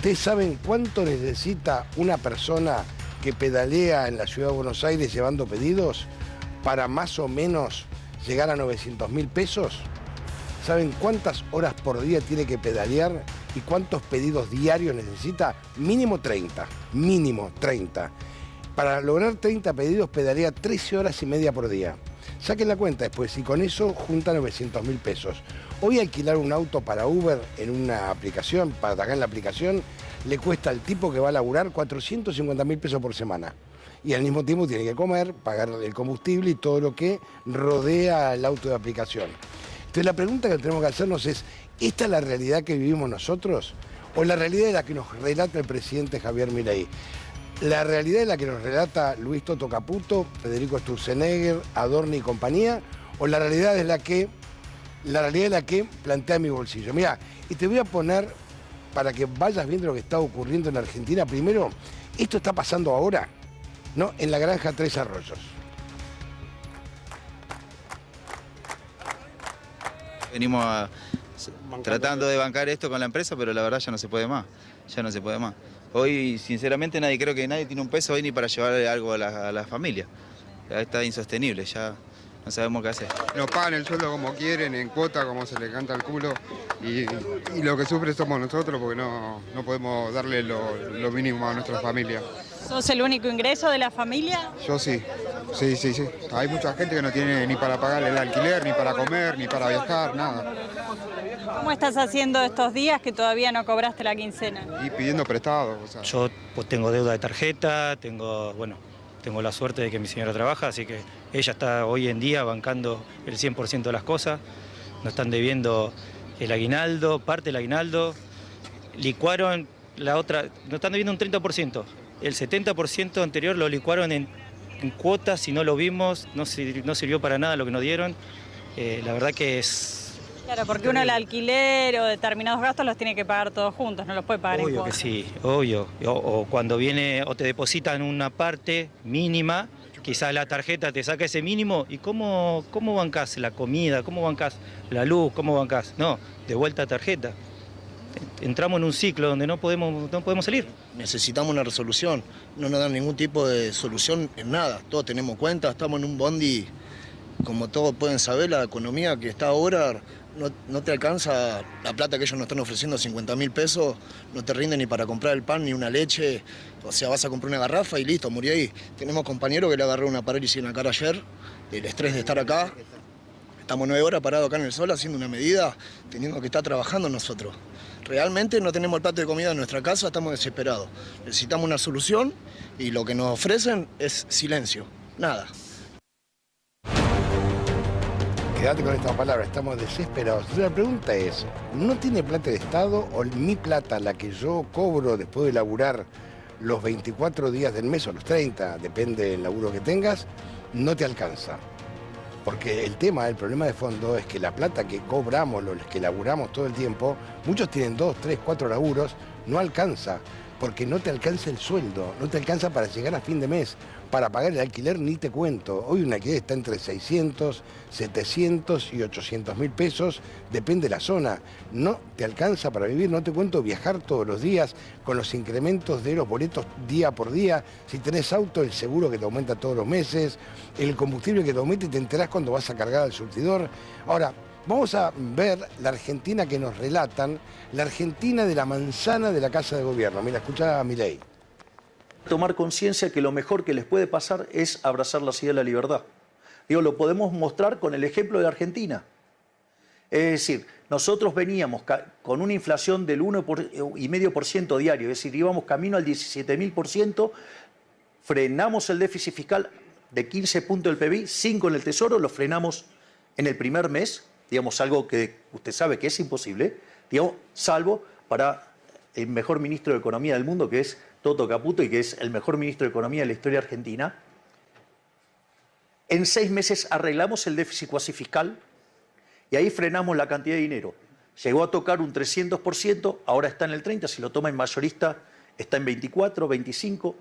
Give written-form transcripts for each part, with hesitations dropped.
¿Ustedes saben cuánto necesita una persona que pedalea en la ciudad de Buenos Aires llevando pedidos para más o menos llegar a 900.000 pesos? ¿Saben cuántas horas por día tiene que pedalear y cuántos pedidos diarios necesita? Mínimo 30, mínimo 30. Para lograr 30 pedidos pedalea 13 horas y media por día. Saquen la cuenta después y con eso junta 900.000 pesos. Hoy alquilar un auto para Uber en una aplicación, para atacar en la aplicación, le cuesta al tipo que va a laburar 450.000 pesos por semana. Y al mismo tiempo tiene que comer, pagar el combustible y todo lo que rodea el auto de aplicación. Entonces la pregunta que tenemos que hacernos es, ¿esta es la realidad que vivimos nosotros? ¿O la realidad es la que nos relata el presidente Javier Milei? ¿La realidad es la que nos relata Luis Toto Caputo, Federico Sturzenegger, Adorni y compañía? ¿O la realidad es la que plantea mi bolsillo? Mira, y te voy a poner, para que vayas viendo lo que está ocurriendo en Argentina, primero, esto está pasando ahora, ¿no? En la granja Tres Arroyos. Venimos tratando de bancar esto con la empresa, pero la verdad ya no se puede más, ya no se puede más. Hoy, sinceramente, creo que nadie tiene un peso hoy ni para llevarle algo a la familia. Ya está insostenible, ya no sabemos qué hacer. Nos pagan el sueldo como quieren, en cuota, como se les canta el culo, y lo que sufre somos nosotros porque no podemos darle lo mínimo a nuestra familia. ¿Sos el único ingreso de la familia? Yo sí. Sí. Hay mucha gente que no tiene ni para pagar el alquiler, ni para comer, ni para viajar, nada. ¿Cómo estás haciendo estos días que todavía no cobraste la quincena? Y pidiendo prestado. O sea. Yo pues, tengo deuda de tarjeta, tengo la suerte de que mi señora trabaja, así que ella está hoy en día bancando el 100% de las cosas. Nos están debiendo el aguinaldo, parte del aguinaldo. Licuaron la otra, nos están debiendo un 30%. El 70% anterior lo licuaron en cuotas y no lo vimos, no sirvió para nada lo que nos dieron. La verdad que es... Claro, porque uno el alquiler o determinados gastos los tiene que pagar todos juntos, no los puede pagar en Obvio cuotas. que sí, obvio. O cuando viene o te depositan una parte mínima, quizás la tarjeta te saca ese mínimo. ¿Y cómo bancás la comida? ¿Cómo bancás la luz? ¿Cómo bancás? No, de vuelta a tarjeta. Entramos en un ciclo donde no podemos salir. Necesitamos una resolución, no nos dan ningún tipo de solución en nada. Todos tenemos cuenta, estamos en un bondi, como todos pueden saber, la economía que está ahora no te alcanza la plata que ellos nos están ofreciendo, 50.000 pesos, no te rinde ni para comprar el pan ni una leche, o sea, vas a comprar una garrafa y listo, murió ahí. Tenemos compañeros que le agarró una parálisis en la cara ayer, el estrés de estar acá. Estamos 9 horas parados acá en el sol haciendo una medida, teniendo que estar trabajando nosotros. Realmente no tenemos el plato de comida en nuestra casa, estamos desesperados. Necesitamos una solución y lo que nos ofrecen es silencio, nada. Quédate con esta palabra, estamos desesperados. Entonces la pregunta es, ¿no tiene plata el Estado o mi plata, la que yo cobro después de laburar los 24 días del mes o los 30, depende del laburo que tengas, no te alcanza? Porque el problema de fondo es que la plata que cobramos, los que laburamos todo el tiempo, muchos tienen 2, 3, 4 laburos, no alcanza, porque no te alcanza el sueldo, no te alcanza para llegar a fin de mes, para pagar el alquiler ni te cuento. Hoy un alquiler está entre 600, 700 y 800.000 pesos, depende de la zona. No te alcanza para vivir, no te cuento viajar todos los días con los incrementos de los boletos día por día. Si tenés auto, el seguro que te aumenta todos los meses, el combustible que te aumenta y te enterás cuando vas a cargar al surtidor. Ahora, vamos a ver la Argentina que nos relatan, la Argentina de la manzana de la Casa de Gobierno. Mira, escuchá a Milei. Tomar conciencia que lo mejor que les puede pasar es abrazar la silla de la libertad. Digo, lo podemos mostrar con el ejemplo de Argentina. Es decir, nosotros veníamos con una inflación del 1,5% diario, es decir, íbamos camino al 17.000%, frenamos el déficit fiscal de 15 puntos del PBI, 5 en el Tesoro, lo frenamos en el primer mes, digamos, algo que usted sabe que es imposible, digamos, salvo para el mejor ministro de Economía del mundo, que es Toto Caputo, y que es el mejor ministro de Economía de la historia argentina. En 6 meses arreglamos el déficit cuasi fiscal y ahí frenamos la cantidad de dinero. Llegó a tocar un 300%, ahora está en el 30%, si lo toma en mayorista está en 24, 25%.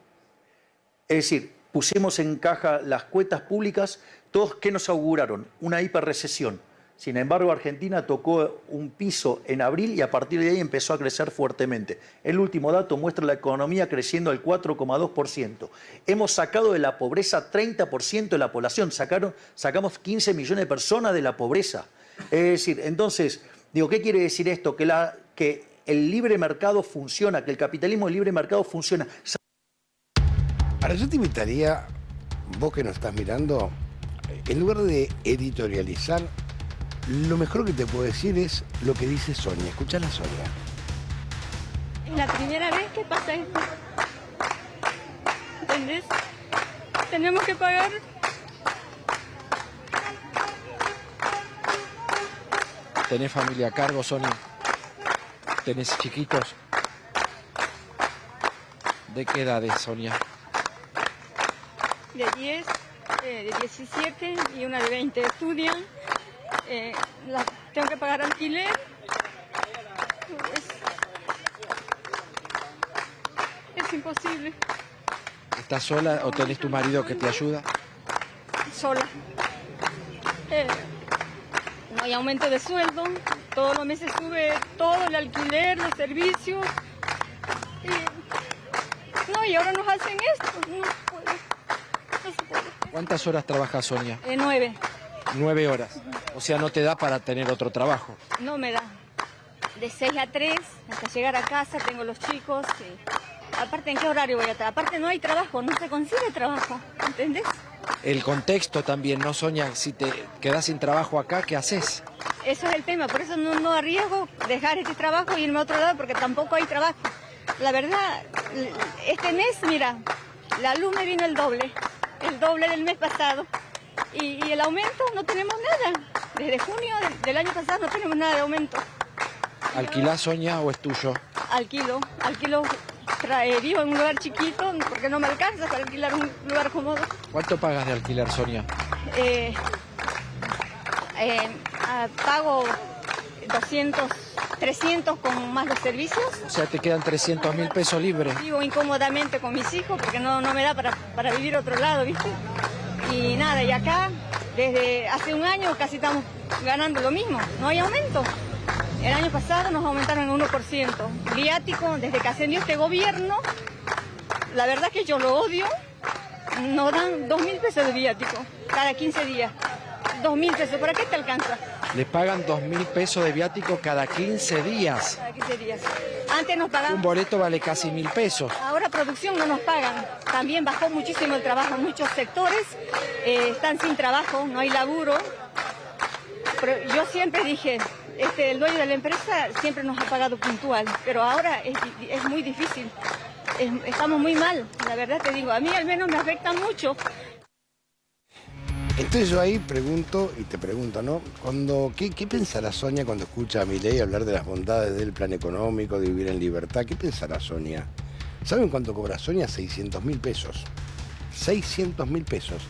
Es decir, pusimos en caja las cuentas públicas, todos que nos auguraron una hiperrecesión. Sin embargo, Argentina tocó un piso en abril y a partir de ahí empezó a crecer fuertemente. El último dato muestra la economía creciendo al 4,2%. Hemos sacado de la pobreza 30% de la población. Sacamos 15 millones de personas de la pobreza. Es decir, entonces, digo, ¿qué quiere decir esto? Que el libre mercado funciona, que el capitalismo del libre mercado funciona. Ahora, yo te invitaría, vos que nos estás mirando, en lugar de editorializar, lo mejor que te puedo decir es lo que dice Sonia. Escuchá a Sonia. Es la primera vez que pasa esto. ¿Entendés? Tenemos que pagar. ¿Tenés familia a cargo, Sonia? ¿Tenés chiquitos? ¿De qué edades, Sonia? De 10, de 17 y una de 20 estudian. Tengo que pagar alquiler. Es imposible. ¿Estás sola o tenés tu marido que te ayuda? Sola. No hay aumento de sueldo. Todos los meses sube todo, el alquiler, los servicios. Y ahora nos hacen esto. No se puede. ¿Cuántas horas trabaja Sonia? 9. 9 horas. O sea, no te da para tener otro trabajo. No me da. De 6 a 3 hasta llegar a casa, tengo los chicos. Aparte, ¿en qué horario voy a estar? Aparte, no hay trabajo, no se consigue trabajo, ¿entendés? El contexto también, ¿no, Sonia? Si te quedás sin trabajo acá, ¿qué haces? Eso es el tema, por eso no arriesgo dejar este trabajo e irme a otro lado porque tampoco hay trabajo. La verdad, este mes, mira, la luz me vino el doble del mes pasado. Y el aumento no tenemos nada. Desde junio del año pasado no tenemos nada de aumento. ¿Alquilás, Sonia, o es tuyo? Alquilo. Vivo en un lugar chiquito porque no me alcanza para alquilar un lugar cómodo. ¿Cuánto pagas de alquiler, Sonia? Pago 200, 300 con más los servicios. O sea, te quedan 300.000 pesos libres. Vivo incómodamente con mis hijos porque no me da para vivir a otro lado, ¿viste? Y nada, y acá desde hace un año casi estamos ganando lo mismo, no hay aumento. El año pasado nos aumentaron en 1%. Viático, desde que ascendió este gobierno, la verdad que yo lo odio, nos dan 2.000 pesos de viático cada 15 días. 2.000 pesos, ¿para qué te alcanza? Le pagan 2.000 pesos de viático cada 15 días. Cada 15 días. Antes nos pagaban. Un boleto vale casi 1.000 pesos. Ahora producción no nos pagan. También bajó muchísimo el trabajo en muchos sectores. Están sin trabajo, no hay laburo. Pero yo siempre dije, el dueño de la empresa siempre nos ha pagado puntual, pero ahora es muy difícil. Estamos muy mal, la verdad te digo. A mí al menos me afecta mucho. Entonces yo ahí pregunto, y te pregunto, ¿no? ¿Qué pensará Sonia cuando escucha a Milei hablar de las bondades del plan económico, de vivir en libertad? ¿Qué pensará Sonia? ¿Saben cuánto cobra Sonia? 600.000 pesos. 600.000 pesos.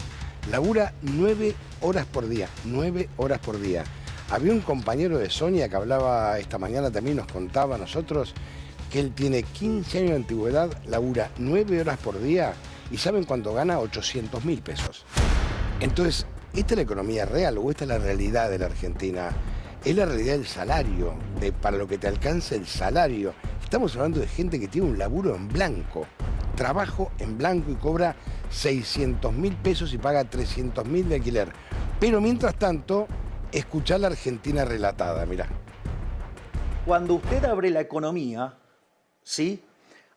Labura 9 horas por día. 9 horas por día. Había un compañero de Sonia que hablaba esta mañana también, nos contaba a nosotros, que él tiene 15 años de antigüedad, labura 9 horas por día y ¿saben cuánto gana? 800.000 pesos. Entonces, ¿esta es la economía real o esta es la realidad de la Argentina? Es la realidad del salario, para lo que te alcanza el salario. Estamos hablando de gente que tiene un laburo en blanco, trabajo en blanco y cobra 600.000 pesos y paga 300.000 de alquiler. Pero mientras tanto, escuchá la Argentina relatada, mirá. Cuando usted abre la economía, ¿sí?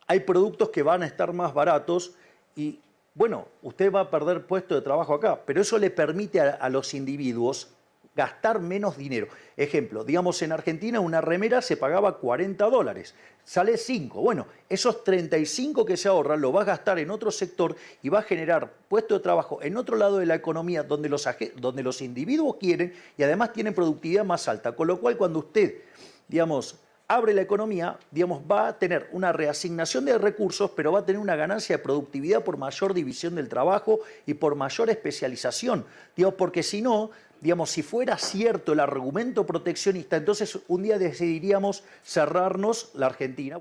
Hay productos que van a estar más baratos y, bueno, usted va a perder puesto de trabajo acá, pero eso le permite a los individuos gastar menos dinero. Ejemplo, digamos en Argentina una remera se pagaba $40, sale 5. Bueno, esos 35 que se ahorran lo va a gastar en otro sector y va a generar puesto de trabajo en otro lado de la economía donde los individuos quieren y además tienen productividad más alta. Con lo cual, cuando usted, digamos, abre la economía, digamos, va a tener una reasignación de recursos, pero va a tener una ganancia de productividad por mayor división del trabajo y por mayor especialización. Digamos, porque si no, digamos, si fuera cierto el argumento proteccionista, entonces un día decidiríamos cerrarnos la Argentina.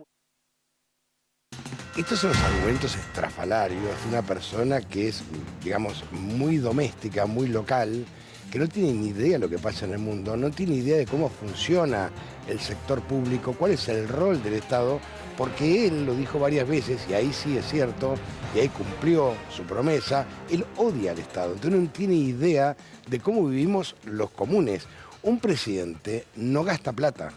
Estos son los argumentos estrafalarios de una persona que es, digamos, muy doméstica, muy local, que no tiene ni idea de lo que pasa en el mundo, no tiene idea de cómo funciona el sector público, cuál es el rol del Estado, porque él lo dijo varias veces, y ahí sí es cierto, y ahí cumplió su promesa, él odia al Estado, entonces no tiene idea de cómo vivimos los comunes. Un presidente no gasta plata,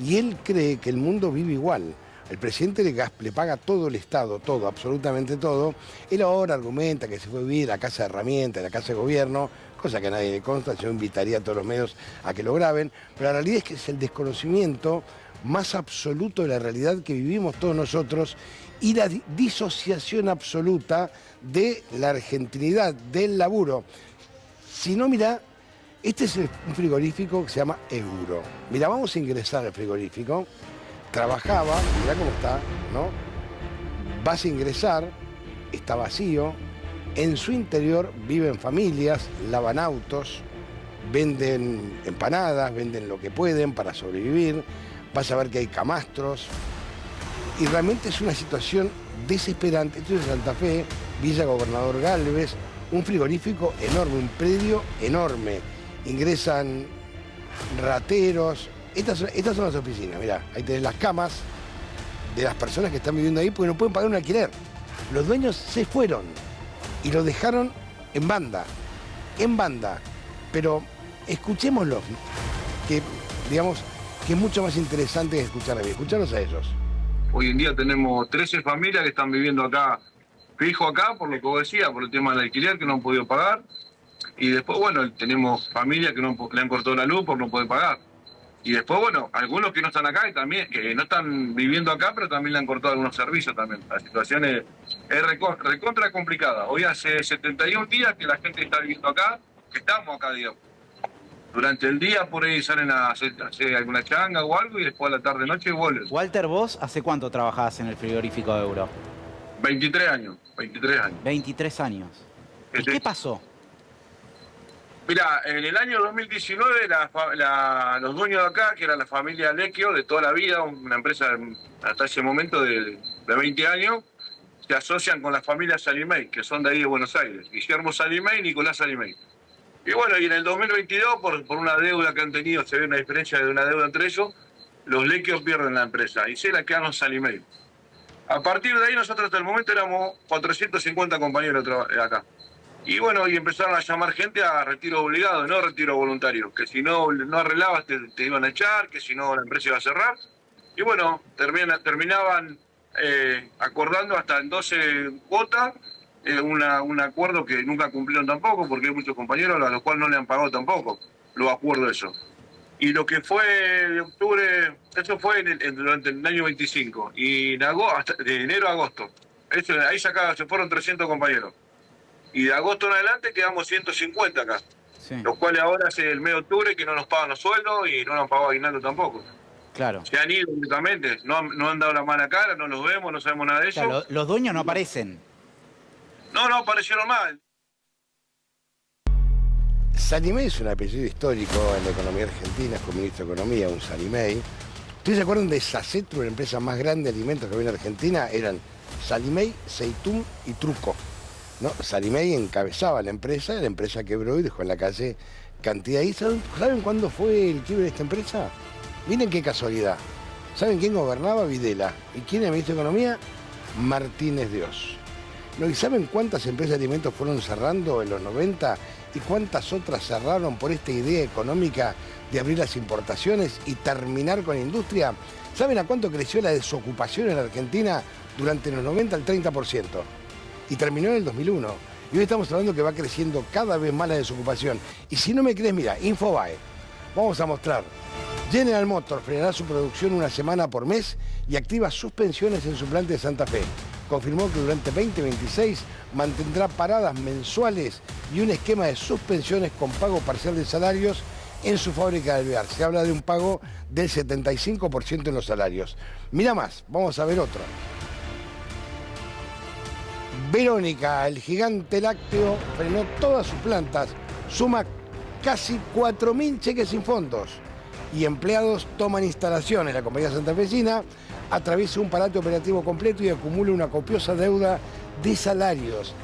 y él cree que el mundo vive igual. El presidente le paga todo el Estado, todo, absolutamente todo. Él ahora argumenta que se fue a vivir a la casa de herramientas, a la casa de gobierno, cosa que a nadie le consta, yo invitaría a todos los medios a que lo graben, pero la realidad es que es el desconocimiento más absoluto de la realidad que vivimos todos nosotros y la disociación absoluta de la argentinidad, del laburo. Si no, mirá, este es un frigorífico que se llama Euro. Mirá, vamos a ingresar al frigorífico. Trabajaba, mirá cómo está, ¿no? Vas a ingresar, está vacío. En su interior viven familias, lavan autos, venden empanadas, venden lo que pueden para sobrevivir. Vas a ver que hay camastros. Y realmente es una situación desesperante. Esto es Santa Fe, Villa Gobernador Gálvez, un frigorífico enorme, un predio enorme. Ingresan rateros. Estas son las oficinas, mirá, ahí tenés las camas de las personas que están viviendo ahí porque no pueden pagar un alquiler. Los dueños se fueron y lo dejaron en banda. Pero escuchémoslos, que digamos que es mucho más interesante que escuchar a mí. Escucharlos a ellos. Hoy en día tenemos 13 familias que están viviendo acá, fijo acá, por lo que vos decías, por el tema del alquiler que no han podido pagar. Y después, bueno, tenemos familias que le han cortado la luz por no poder pagar. Y después, bueno, algunos que no están acá y también, que no están viviendo acá, pero también le han cortado algunos servicios también. La situación es recontra complicada. Hoy hace 71 días que la gente está viviendo acá, que estamos acá, digamos. Durante el día por ahí salen a hacer alguna changa o algo y después a la tarde-noche vuelven. Walter, ¿vos hace cuánto trabajás en el frigorífico de Euro? 23 años. 23 años. ¿Y qué pasó? Mira, en el año 2019 los dueños de acá, que era la familia Lequio de toda la vida, una empresa hasta ese momento de 20 años, se asocian con la familia Salimey, que son de ahí de Buenos Aires. Guillermo Salimey y Nicolás Salimey. Y bueno, y en el 2022, por una deuda que han tenido, se ve una diferencia de una deuda entre ellos, los Lequios pierden la empresa y se la quedan los Salimey. A partir de ahí nosotros hasta el momento éramos 450 compañeros acá. Y bueno, y empezaron a llamar gente a retiro obligado, no retiro voluntario, que si no arreglabas te iban a echar, que si no la empresa iba a cerrar. Y bueno, terminaban acordando hasta en 12 cuotas, un acuerdo que nunca cumplieron tampoco, porque hay muchos compañeros a los cuales no le han pagado tampoco los acuerdos eso. Y lo que fue de octubre, eso fue durante el año 25, y de enero a agosto. Ahí se fueron 300 compañeros. Y de agosto en adelante quedamos 150 acá. Sí. Los cuales ahora es el mes de octubre que no nos pagan los sueldos y no nos han pagado aguinaldo tampoco. Claro. Se han ido directamente, no han dado la mala cara, no los vemos, no sabemos nada de eso. Claro, los dueños no aparecen. No aparecieron más. Salimey es un apellido histórico en la economía argentina, fue ministro de Economía, un Salimey. ¿Ustedes se acuerdan de Sacetru, la empresa más grande de alimentos que había en Argentina? Eran Salimey, Seitún y Truco. ¿No? Salimey encabezaba la empresa quebró y dejó en la calle cantidad. ¿Y saben cuándo fue el quiebre de esta empresa? Miren qué casualidad. ¿Saben quién gobernaba? Videla. ¿Y quién era ministro de Economía? Martínez Dios. ¿No? ¿Y saben cuántas empresas de alimentos fueron cerrando en los 90 y cuántas otras cerraron por esta idea económica de abrir las importaciones y terminar con la industria? ¿Saben a cuánto creció la desocupación en la Argentina durante los 90 al 30%? Y terminó en el 2001. Y hoy estamos hablando que va creciendo cada vez más la desocupación. Y si no me crees, mira, Infobae. Vamos a mostrar. General Motors frenará su producción una semana por mes y activa suspensiones en su planta de Santa Fe. Confirmó que durante 2026 mantendrá paradas mensuales y un esquema de suspensiones con pago parcial de salarios en su fábrica de Alvear. Se habla de un pago del 75% en los salarios. Mira más, vamos a ver otro. Verónica, el gigante lácteo, frenó todas sus plantas, suma casi 4.000 cheques sin fondos y empleados toman instalaciones. La compañía santafesina atraviesa un parate operativo completo y acumula una copiosa deuda de salarios.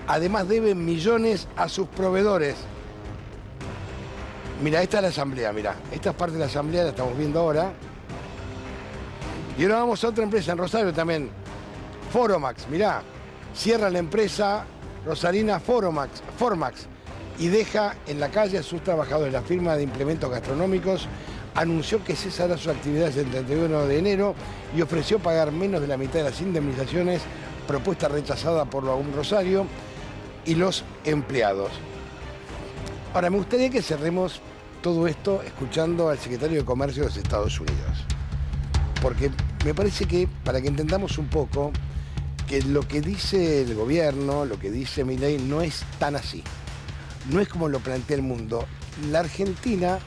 Además deben millones a sus proveedores. Mira, esta es la asamblea, mira. Esta es parte de la asamblea, la estamos viendo ahora. Y ahora vamos a otra empresa en Rosario también. Foromax, mirá. Cierra la empresa rosarina Formax y deja en la calle a sus trabajadores. La firma de implementos gastronómicos anunció que cesará sus actividades el 31 de enero y ofreció pagar menos de la mitad de las indemnizaciones, propuesta rechazada por la Rosario y los empleados. Ahora, me gustaría que cerremos todo esto escuchando al secretario de Comercio de los Estados Unidos. Porque me parece que, para que entendamos un poco, que lo que dice el gobierno, lo que dice Milei, no es tan así. No es como lo plantea el mundo. La Argentina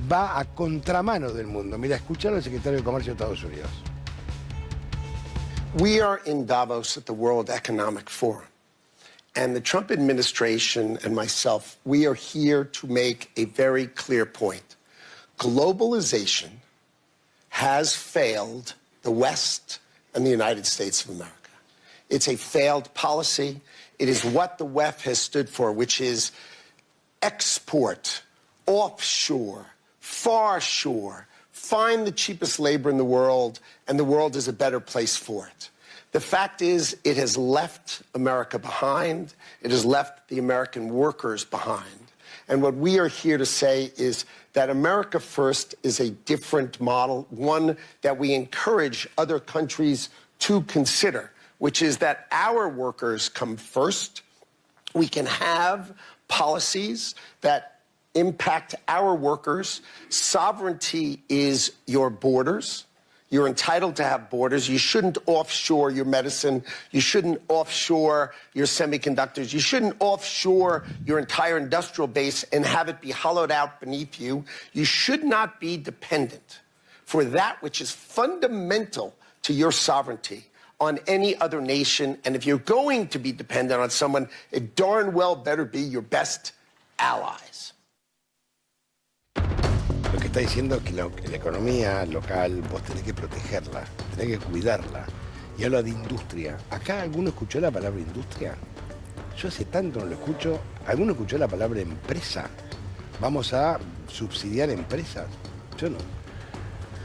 va a contramano del mundo. Mira, escuchar al secretario de Comercio de Estados Unidos. We are in Davos at the World Economic Forum. And the Trump administration and myself, we are here to make a very clear point. Globalization has failed the West and the United States of America. It's a failed policy. It is what the WEF has stood for, which is export, offshore, far shore, find the cheapest labor in the world, and the world is a better place for it. The fact is, it has left America behind. It has left the American workers behind. And what we are here to say is that America First is a different model, one that we encourage other countries to consider, which is that our workers come first. We can have policies that impact our workers. Sovereignty is your borders. You're entitled to have borders. You shouldn't offshore your medicine. You shouldn't offshore your semiconductors. You shouldn't offshore your entire industrial base and have it be hollowed out beneath you. You should not be dependent for that which is fundamental to your sovereignty on any other nation. And if you're going to be dependent on someone, it darn well better be your best allies. Lo que está diciendo es que la economía local vos tenés que protegerla, tenés que cuidarla. Y habla de industria. ¿Acá alguno escuchó la palabra industria? Yo hace tanto no lo escucho. ¿Alguno escuchó la palabra empresa? ¿Vamos a subsidiar empresas? Yo no.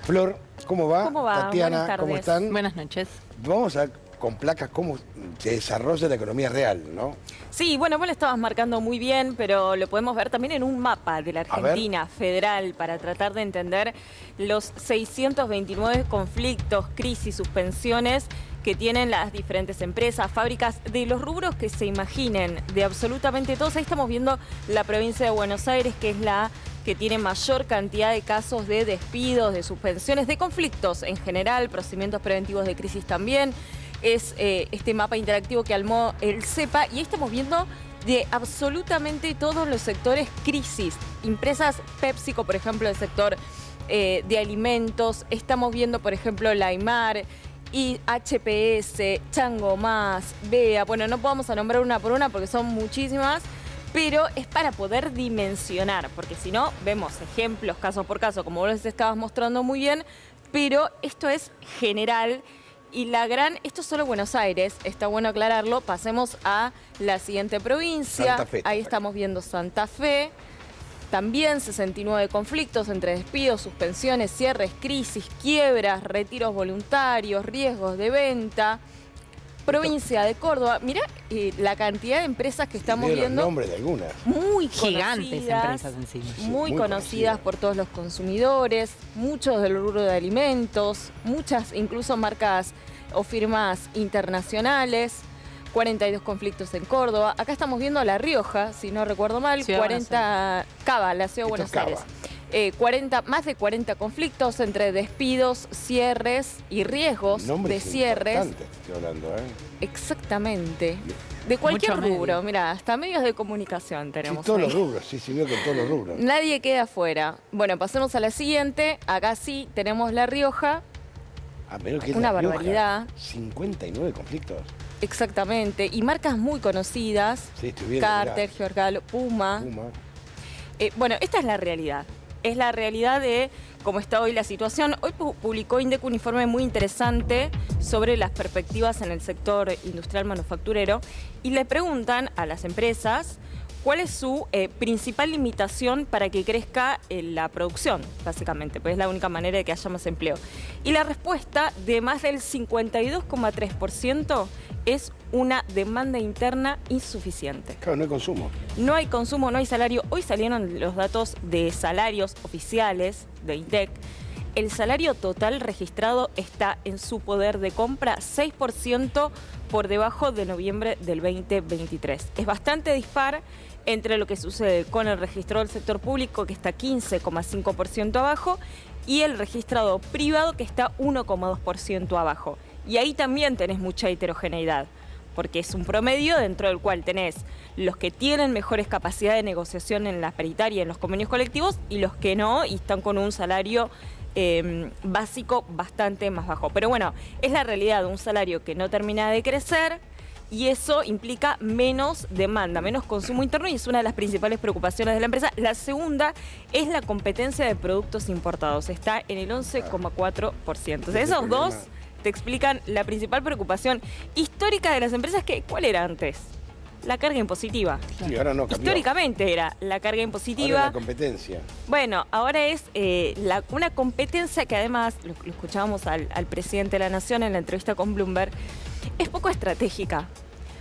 Flor, ¿cómo va? ¿Cómo va? Tatiana, Buenas tardes. ¿cómo están? Buenas noches. Vamos a con placas cómo se desarrolla la economía real, ¿no? Sí, bueno, vos lo estabas marcando muy bien, pero lo podemos ver también en un mapa de la Argentina federal para tratar de entender los 629 conflictos, crisis, suspensiones que tienen las diferentes empresas, fábricas, de los rubros que se imaginen, de absolutamente todos. Ahí estamos viendo la provincia de Buenos Aires, que es la que tiene mayor cantidad de casos de despidos, de suspensiones, de conflictos en general, procedimientos preventivos de crisis también. Es este mapa interactivo que armó el CEPA, y ahí estamos viendo de absolutamente todos los sectores crisis. Empresas PepsiCo, por ejemplo, el sector de alimentos. Estamos viendo, por ejemplo, la Aymar, y HPS, Chango Más, BEA. Bueno, no podemos nombrar una por una porque son muchísimas, pero es para poder dimensionar, porque si no, vemos ejemplos caso por caso, como vos les estabas mostrando muy bien, pero esto es general. Y esto es solo Buenos Aires, está bueno aclararlo. Pasemos a la siguiente provincia. Santa Fe. Ahí estamos viendo Santa Fe. También 69 conflictos entre despidos, suspensiones, cierres, crisis, quiebras, retiros voluntarios, riesgos de venta. Provincia de Córdoba. Mirá la cantidad de empresas que estamos viendo. El nombre de algunas. Muy gigantes empresas encima. Muy conocidas por todos los consumidores, muchos del rubro de alimentos, muchas incluso marcas o firmas internacionales. 42 conflictos en Córdoba. Acá estamos viendo a La Rioja, si no recuerdo mal, 40... Cava, la ciudad de Buenos Aires. Más de 40 conflictos entre despidos, cierres y riesgos de cierres. Estoy hablando, Exactamente. De cualquier rubro, mira, hasta medios de comunicación tenemos. Sí, todos los rubros, sí, veo que todos los rubros. Nadie queda afuera. Bueno, pasemos a la siguiente. Acá sí tenemos La Rioja. Una barbaridad. 59 conflictos. Exactamente. Y marcas muy conocidas. Sí, estoy viendo. Carter, Giorgalo, Puma. Bueno, esta es la realidad. Es la realidad de cómo está hoy la situación. Hoy publicó INDEC un informe muy interesante sobre las perspectivas en el sector industrial manufacturero y le preguntan a las empresas ¿Cuál es su principal limitación para que crezca la producción, básicamente? Pues es la única manera de que haya más empleo. Y la respuesta de más del 52,3% es una demanda interna insuficiente. Claro, no hay consumo. No hay consumo, no hay salario. Hoy salieron los datos de salarios oficiales de INDEC. El salario total registrado está en su poder de compra 6% por debajo de noviembre del 2023. Es bastante dispar entre lo que sucede con el registrado del sector público, que está 15,5% abajo, y el registrado privado, que está 1,2% abajo. Y ahí también tenés mucha heterogeneidad, porque es un promedio dentro del cual tenés los que tienen mejores capacidades de negociación en la paritaria, en los convenios colectivos, y los que no, y están con un salario básico bastante más bajo. Pero bueno, es la realidad de un salario que no termina de crecer, y eso implica menos demanda, menos consumo interno, y es una de las principales preocupaciones de la empresa. La segunda es la competencia de productos importados, está en el 11,4%. Entonces, esos dos te explican la principal preocupación histórica de las empresas, que ¿cuál era antes? La carga impositiva. Sí, ahora no cambió. Históricamente era la carga impositiva. Ahora la competencia. Bueno, ahora es una competencia que además, lo escuchábamos al presidente de la Nación en la entrevista con Bloomberg, es poco estratégica.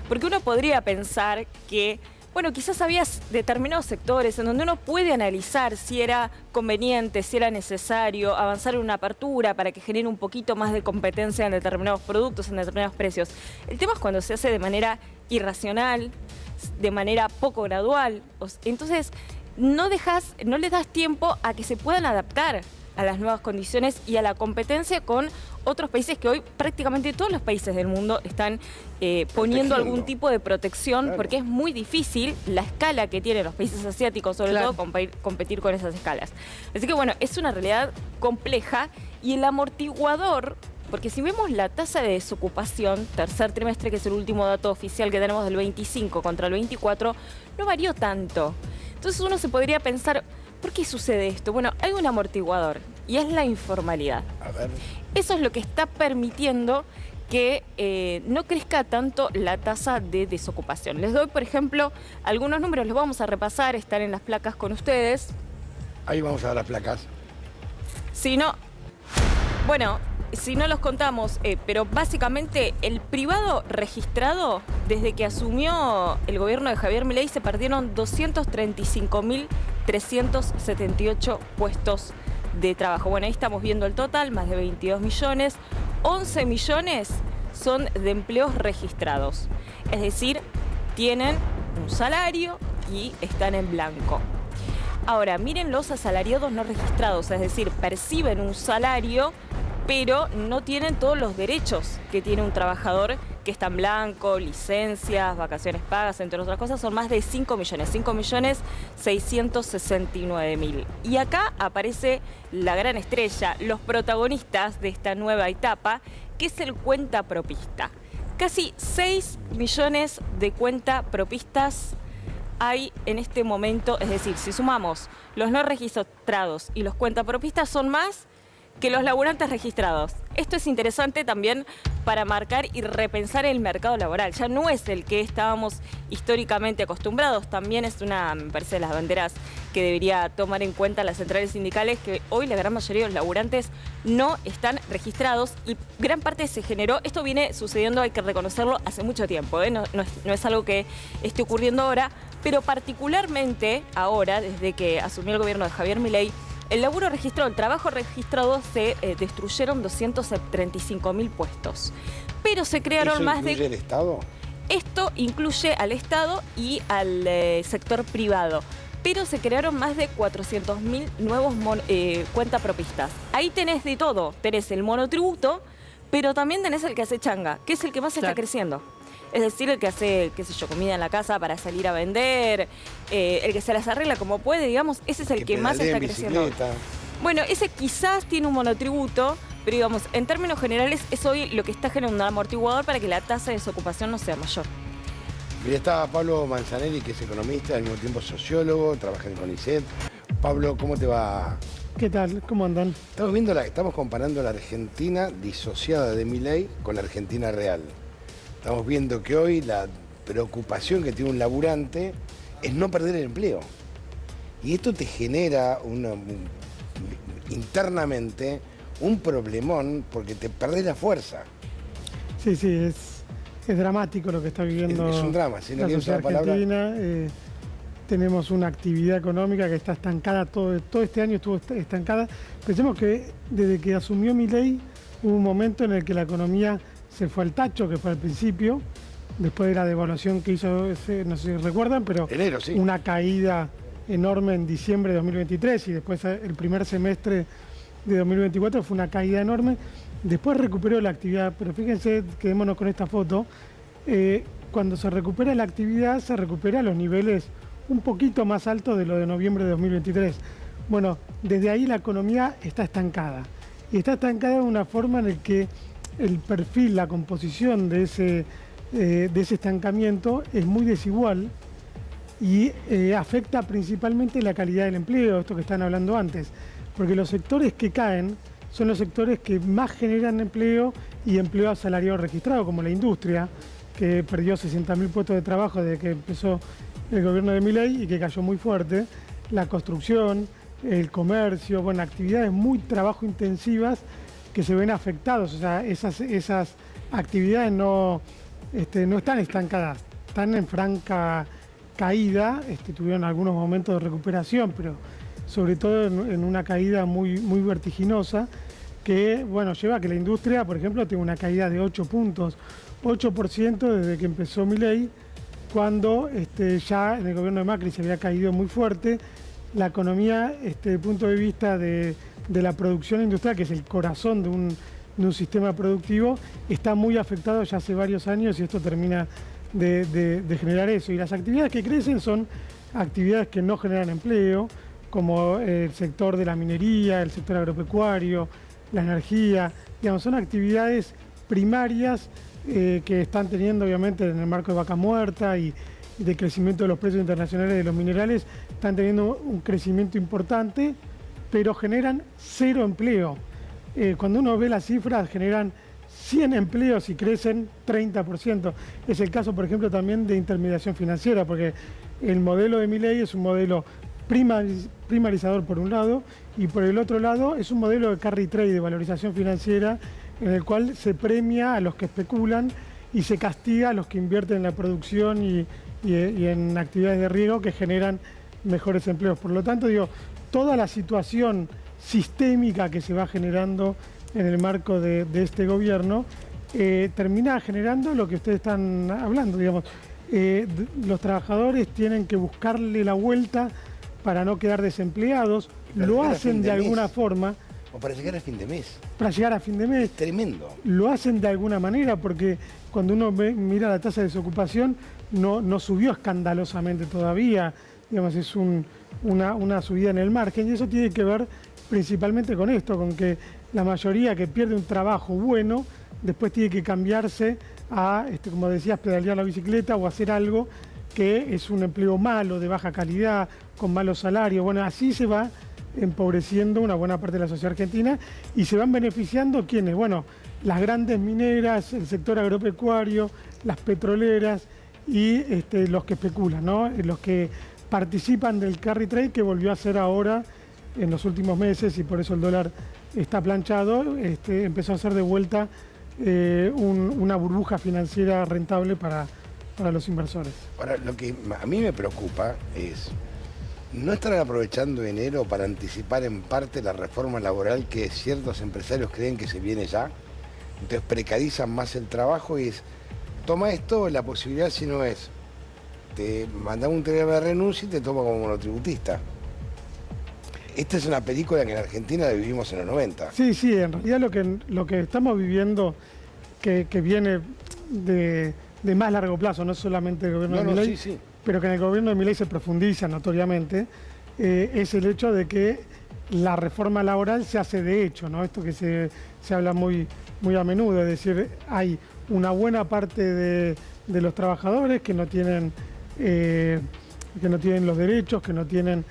Porque uno podría pensar que, bueno, quizás había determinados sectores en donde uno puede analizar si era conveniente, si era necesario avanzar en una apertura para que genere un poquito más de competencia en determinados productos, en determinados precios. El tema es cuando se hace de manera irracional, de manera poco gradual. Entonces, no le das tiempo a que se puedan adaptar a las nuevas condiciones y a la competencia con otros países, que hoy prácticamente todos los países del mundo están poniendo algún tipo de protección, claro, porque es muy difícil la escala que tienen los países asiáticos, sobre todo, competir con esas escalas. Así que bueno, es una realidad compleja, y el amortiguador, porque si vemos la tasa de desocupación, tercer trimestre, que es el último dato oficial que tenemos del 25 contra el 24, no varió tanto. Entonces uno se podría pensar, ¿por qué sucede esto? Bueno, hay un amortiguador, y es la informalidad. A ver. Eso es lo que está permitiendo que no crezca tanto la tasa de desocupación. Les doy, por ejemplo, algunos números, los vamos a repasar, están en las placas con ustedes. Ahí vamos a ver las placas. Si no, bueno, si no los contamos, pero básicamente el privado registrado, desde que asumió el gobierno de Javier Milei, se perdieron 235.378 puestos de trabajo. Bueno, ahí estamos viendo el total, más de 22 millones. 11 millones son de empleos registrados. Es decir, tienen un salario y están en blanco. Ahora, miren los asalariados no registrados, es decir, perciben un salario, pero no tienen todos los derechos que tiene un trabajador que está en blanco, licencias, vacaciones pagas, entre otras cosas. Son más de 5 millones, 5.669.000. Y acá aparece la gran estrella, los protagonistas de esta nueva etapa, que es el cuentapropista. Casi 6 millones de cuentapropistas hay en este momento, es decir, si sumamos los no registrados y los cuentapropistas, son más que los laburantes registrados. Esto es interesante también para marcar y repensar el mercado laboral. Ya no es el que estábamos históricamente acostumbrados. También es una, me parece, de las banderas que debería tomar en cuenta las centrales sindicales, que hoy la gran mayoría de los laburantes no están registrados, y gran parte se generó, esto viene sucediendo, hay que reconocerlo, hace mucho tiempo, no es algo que esté ocurriendo ahora, pero particularmente ahora, desde que asumió el gobierno de Javier Milei, el laburo registrado, el trabajo registrado, se destruyeron 235.000 puestos. Pero se crearon más de... ¿Incluye el Estado? Esto incluye al Estado y al sector privado. Pero se crearon más de 400.000 nuevos cuentapropistas. Ahí tenés de todo. Tenés el monotributo, pero también tenés el que hace changa, que es el que más está creciendo. Es decir, el que hace, qué sé yo, comida en la casa para salir a vender, el que se las arregla como puede, digamos, ese es el que más está creciendo. Bueno, ese quizás tiene un monotributo, pero digamos, en términos generales, es hoy lo que está generando un amortiguador para que la tasa de desocupación no sea mayor. Y está Pablo Manzanelli, que es economista, al mismo tiempo sociólogo, trabaja en CONICET. Pablo, ¿cómo te va? ¿Qué tal? ¿Cómo andan? Estamos comparando la Argentina disociada de Milei con la Argentina real. Estamos viendo que hoy la preocupación que tiene un laburante es no perder el empleo. Y esto te genera internamente un problemón porque te perdés la fuerza. Sí, sí, es dramático lo que está viviendo es un drama, si no la quiero usar sociedad la palabra. argentina. Tenemos una actividad económica que está estancada, todo este año estuvo estancada. Pensemos que desde que asumió Milei hubo un momento en el que la economía se fue al tacho, que fue al principio, después de la devaluación que hizo, no sé si recuerdan, pero enero, sí. Una caída enorme en diciembre de 2023 y después el primer semestre de 2024 fue una caída enorme. Después recuperó la actividad, pero fíjense, quedémonos con esta foto, cuando se recupera la actividad se recupera a los niveles un poquito más altos de lo de noviembre de 2023. Bueno, desde ahí la economía está estancada. Y está estancada de una forma en la que el perfil, la composición de ese estancamiento es muy desigual y afecta principalmente la calidad del empleo, esto que están hablando antes. Porque los sectores que caen son los sectores que más generan empleo y empleo asalariado registrado, como la industria, que perdió 60.000 puestos de trabajo desde que empezó el gobierno de Milei y que cayó muy fuerte, la construcción, el comercio, bueno, actividades muy trabajo intensivas que se ven afectados. O sea, esas actividades no están estancadas, están en franca caída, tuvieron algunos momentos de recuperación, pero sobre todo en una caída muy, muy vertiginosa que, bueno, lleva a que la industria, por ejemplo, tenga una caída de 8 puntos, 8% desde que empezó Milei, cuando ya en el gobierno de Macri se había caído muy fuerte. La economía, desde el punto de vista de la producción industrial, que es el corazón de un sistema productivo, está muy afectado ya hace varios años y esto termina de generar eso. Y las actividades que crecen son actividades que no generan empleo, como el sector de la minería, el sector agropecuario, la energía, digamos, son actividades primarias que están teniendo, obviamente, en el marco de vaca muerta y de crecimiento de los precios internacionales de los minerales, están teniendo un crecimiento importante, pero generan 0 empleo. Cuando uno ve las cifras, generan 100 empleos y crecen 30%. Es el caso, por ejemplo, también de intermediación financiera, porque el modelo de Milei es un modelo primarizador por un lado, y por el otro lado es un modelo de carry trade, de valorización financiera, en el cual se premia a los que especulan y se castiga a los que invierten en la producción y en actividades de riego que generan mejores empleos. Por lo tanto, digo, toda la situación sistémica que se va generando en el marco de este gobierno termina generando lo que ustedes están hablando, digamos. Los trabajadores tienen que buscarle la vuelta para no quedar desempleados, lo hacen de alguna forma. O para llegar a fin de mes. Para llegar a fin de mes. Es tremendo. Lo hacen de alguna manera porque cuando uno mira la tasa de desocupación no subió escandalosamente todavía, digamos, es una subida en el margen, y eso tiene que ver principalmente con esto, con que la mayoría que pierde un trabajo bueno, después tiene que cambiarse a, como decías, pedalear la bicicleta o hacer algo que es un empleo malo, de baja calidad, con malos salarios. Bueno, así se va empobreciendo una buena parte de la sociedad argentina y se van beneficiando ¿quiénes? Bueno, las grandes mineras, el sector agropecuario, las petroleras y los que especulan, ¿no? Los que participan del carry trade, que volvió a ser ahora en los últimos meses, y por eso el dólar está planchado, empezó a ser de vuelta una burbuja financiera rentable para los inversores. Ahora, lo que a mí me preocupa es no estar aprovechando enero para anticipar en parte la reforma laboral que ciertos empresarios creen que se viene ya. Entonces precarizan más el trabajo y es, toma esto, la posibilidad si no es, te mandamos un telegrama de renuncia y te toma como monotributista. Esta es una película que en Argentina la vivimos en los 90. Sí, sí, en realidad lo que estamos viviendo, que viene de más largo plazo, no solamente el gobierno de Milei, sí. pero que en el gobierno de Milei se profundiza notoriamente, es el hecho de que la reforma laboral se hace de hecho, ¿no? Esto que se habla muy, muy a menudo, es decir, hay una buena parte de los trabajadores que no tienen los derechos, que no tienen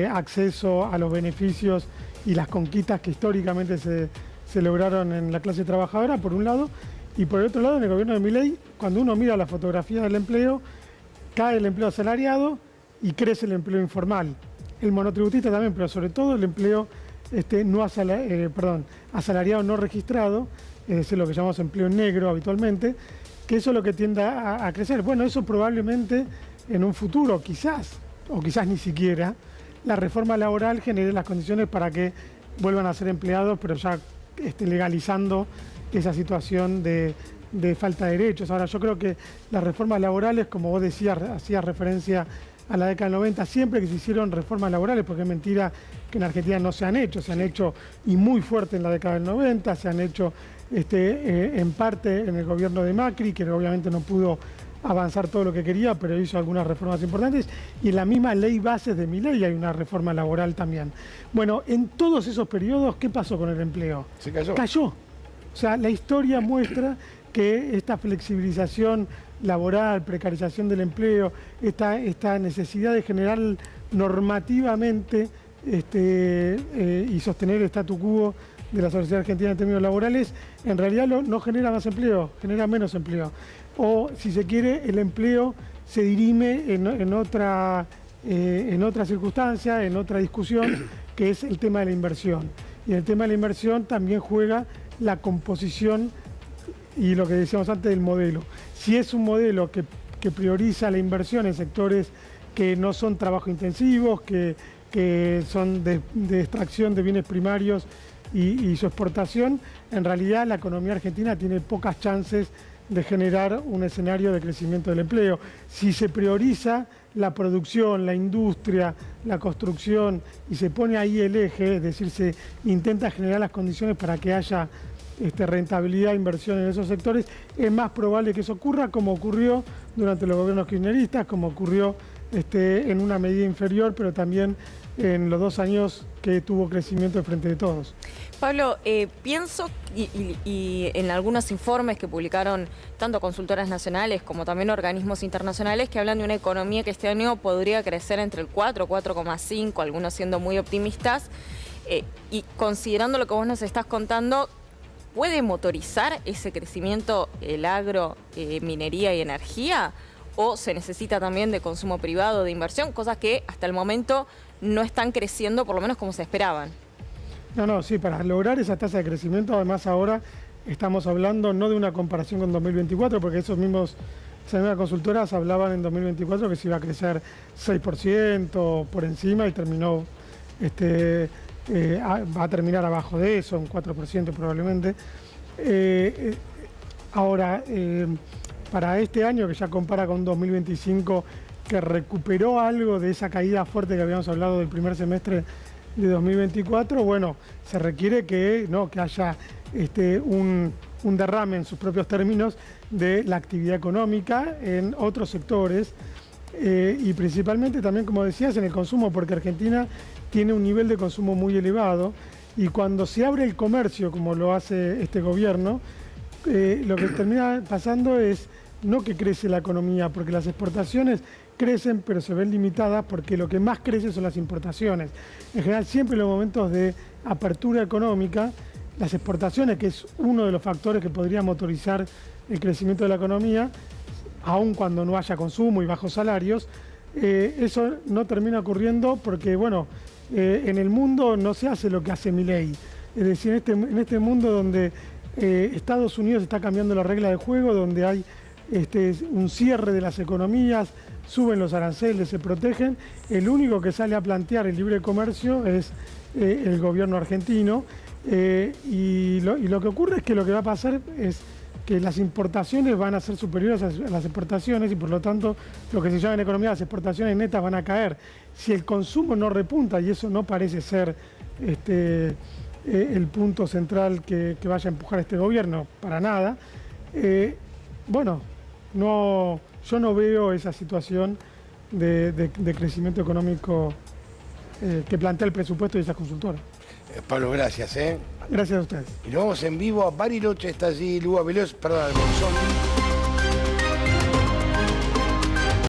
acceso a los beneficios y las conquistas que históricamente se lograron en la clase trabajadora, por un lado, y por el otro lado, en el gobierno de Milei, cuando uno mira la fotografía del empleo, cae el empleo asalariado y crece el empleo informal. El monotributista también, pero sobre todo el empleo asalariado no registrado, es decir, lo que llamamos empleo negro habitualmente, que eso es lo que tiende a crecer. Bueno, eso probablemente en un futuro, quizás, o quizás ni siquiera, la reforma laboral genere las condiciones para que vuelvan a ser empleados, pero ya legalizando esa situación de falta de derechos. Ahora, yo creo que las reformas laborales, como vos decías, hacías referencia a la década del 90, siempre que se hicieron reformas laborales, porque es mentira que en Argentina no se han hecho y muy fuerte en la década del 90, se han hecho en parte en el gobierno de Macri, que obviamente no pudo avanzar todo lo que quería, pero hizo algunas reformas importantes, y en la misma ley bases de Milei hay una reforma laboral también. Bueno, en todos esos periodos, ¿qué pasó con el empleo? Se cayó. Cayó. O sea, la historia muestra que esta flexibilización laboral, precarización del empleo, esta necesidad de generar normativamente y sostener el statu quo de la sociedad argentina en términos laborales, en realidad no genera más empleo, genera menos empleo. O, si se quiere, el empleo se dirime en otra circunstancia, en otra discusión, que es el tema de la inversión. Y en el tema de la inversión también juega la composición y lo que decíamos antes del modelo. Si es un modelo que prioriza la inversión en sectores que no son trabajo intensivos, que son de extracción de bienes primarios y su exportación, en realidad la economía argentina tiene pocas chances de generar un escenario de crecimiento del empleo. Si se prioriza la producción, la industria, la construcción y se pone ahí el eje, es decir, se intenta generar las condiciones para que haya rentabilidad e inversión en esos sectores, es más probable que eso ocurra, como ocurrió durante los gobiernos kirchneristas, como ocurrió en una medida inferior, pero también en los 2 años que tuvo crecimiento de Frente de Todos. Pablo, pienso y en algunos informes que publicaron tanto consultoras nacionales como también organismos internacionales que hablan de una economía que este año podría crecer entre el 4, 4,5, algunos siendo muy optimistas, y considerando lo que vos nos estás contando, ¿puede motorizar ese crecimiento el agro, minería y energía? ¿O se necesita también de consumo privado, de inversión? Cosas que hasta el momento no están creciendo, por lo menos como se esperaban. No, sí, para lograr esa tasa de crecimiento, además ahora estamos hablando no de una comparación con 2024, porque esas mismas consultoras hablaban en 2024 que se iba a crecer 6% por encima y terminó, va a terminar abajo de eso, un 4% probablemente. Ahora, para este año, que ya compara con 2025, que recuperó algo de esa caída fuerte que habíamos hablado del primer semestre de 2024, bueno, se requiere que haya un derrame en sus propios términos de la actividad económica en otros sectores y principalmente también, como decías, en el consumo, porque Argentina tiene un nivel de consumo muy elevado y cuando se abre el comercio, como lo hace este gobierno, lo que termina pasando es no que crece la economía, porque las exportaciones crecen, pero se ven limitadas porque lo que más crece son las importaciones. En general, siempre en los momentos de apertura económica, las exportaciones, que es uno de los factores que podría motorizar el crecimiento de la economía, aun cuando no haya consumo y bajos salarios, eso no termina ocurriendo porque, bueno, en el mundo no se hace lo que hace Milei. Es decir, en este mundo donde Estados Unidos está cambiando la regla de juego, donde hay un cierre de las economías, suben los aranceles, se protegen, el único que sale a plantear el libre comercio es el gobierno argentino y lo que ocurre es que lo que va a pasar es que las importaciones van a ser superiores a las exportaciones y por lo tanto lo que se llama en economía las exportaciones netas van a caer. Si el consumo no repunta, y eso no parece ser el punto central que vaya a empujar este gobierno, para nada, bueno, yo no veo esa situación de crecimiento económico que plantea el presupuesto de esas consultoras. Pablo, gracias. Gracias a ustedes. Y nos vamos en vivo a Bariloche, está allí Lua Veloz, perdón, al Monzón.